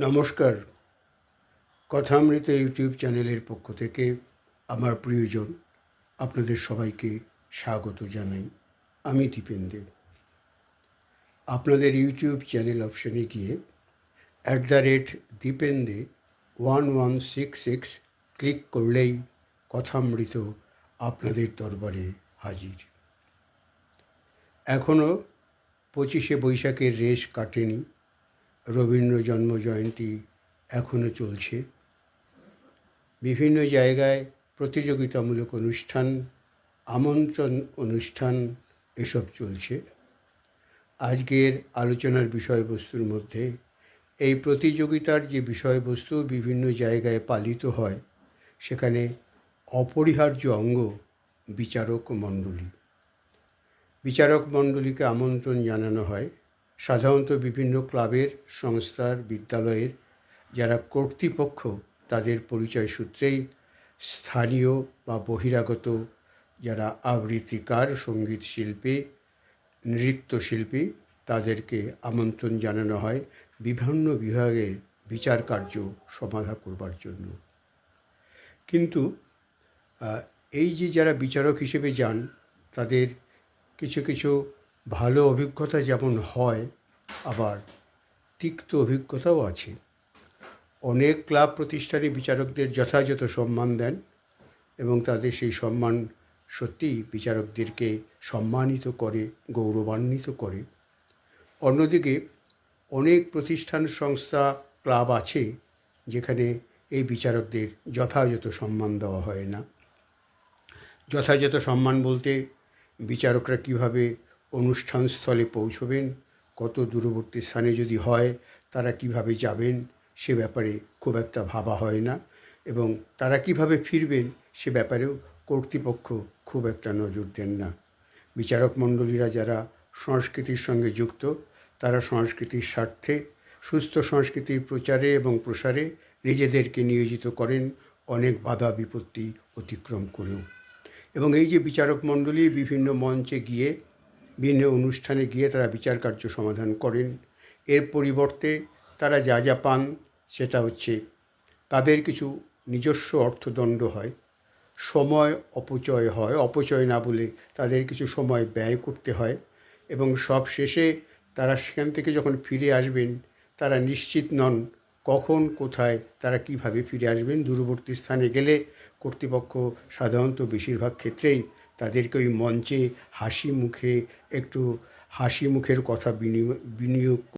নমস্কার। কথামৃত ইউটিউব চ্যানেলের পক্ষ থেকে আমার প্রিয়জন আপনাদের সবাইকে স্বাগত জানাই। আমি দীপেন দেব। আপনাদের ইউটিউব চ্যানেল অপশানে গিয়ে @দীপেন্দে 1166 ক্লিক করলেই কথামৃত আপনাদের দরবারে হাজির। এখনও 25শে বৈশাখের রেশ কাটেনি। রবীন্দ্র জন্মজয়ন্তী এখনও চলছে। বিভিন্ন জায়গায় প্রতিযোগিতামূলক অনুষ্ঠান, আমন্ত্রণ অনুষ্ঠান এসব চলছে। আজকের আলোচনার বিষয়বস্তুর মধ্যে এই প্রতিযোগিতার যে বিষয়বস্তু বিভিন্ন জায়গায় পালিত হয়, সেখানে অপরিহার্য অঙ্গ বিচারক মণ্ডলী। বিচারক মণ্ডলীকে আমন্ত্রণ জানানো হয় সাধারণত বিভিন্ন ক্লাবের, সংস্থার, বিদ্যালয়ের যারা কর্তৃপক্ষ, তাদের পরিচয় সূত্রেই স্থানীয় বা বহিরাগত যারা আবৃত্তিকার, সঙ্গীত শিল্পী, নৃত্যশিল্পী, তাদেরকে আমন্ত্রণ জানানো হয় বিভিন্ন বিভাগের বিচার কার্য সমাধা করবার জন্য। কিন্তু এই যে যারা বিচারক হিসেবে যান, তাদের কিছু কিছু ভালো অভিজ্ঞতা যেমন হয়, আবার তিক্ত অভিজ্ঞতাও আছে। অনেক ক্লাব প্রতিষ্ঠানে বিচারকদের যথাযথ সম্মান দেন এবং তাদের সেই সম্মান সত্যিই বিচারকদেরকে সম্মানিত করে, গৌরবান্বিত করে। অন্যদিকে অনেক প্রতিষ্ঠান, সংস্থা, ক্লাব আছে যেখানে এই বিচারকদের যথাযথ সম্মান দেওয়া হয় না। যথাযথ সম্মান বলতে বিচারকরা কিভাবে অনুষ্ঠানস্থলে পৌঁছবেন, কত দূরবর্তী স্থানে যদি হয় তারা কিভাবে যাবেন, সে ব্যাপারে খুব একটা ভাবা হয় না, এবং তারা কিভাবে ফিরবেন সে ব্যাপারেও কর্তৃপক্ষ খুব একটা নজর দেন না। বিচারক মণ্ডলীরা যারা সংস্কৃতির সঙ্গে যুক্ত, তারা সংস্কৃতির স্বার্থে, সুস্থ সংস্কৃতির প্রচারে এবং প্রসারে নিজেদেরকে নিয়োজিত করেন অনেক বাধা বিপত্তি অতিক্রম করেও। এবং এই যে বিচারক মণ্ডলী বিভিন্ন মঞ্চে গিয়ে, বিভিন্ন অনুষ্ঠানে গিয়ে তারা বিচার কার্য সমাধান করেন, এর পরিবর্তে তারা যা যা পান সেটা হচ্ছে তাদের কিছু নিজস্ব অর্থদণ্ড হয়, সময় অপচয় হয়, অপচয় না বলে তাদের কিছু সময় ব্যয় করতে হয়, এবং সব শেষে তারা সেখান থেকে যখন ফিরে আসবেন তারা নিশ্চিত নন কখন, কোথায়, তারা কিভাবে ফিরে আসবেন। দূরবর্তী স্থানে গেলে কর্তৃপক্ষ সাধারণত বেশিরভাগ ক্ষেত্রেই তাদেরকে ওই মঞ্চে একটু হাসি মুখের কথা বিনিয়োগ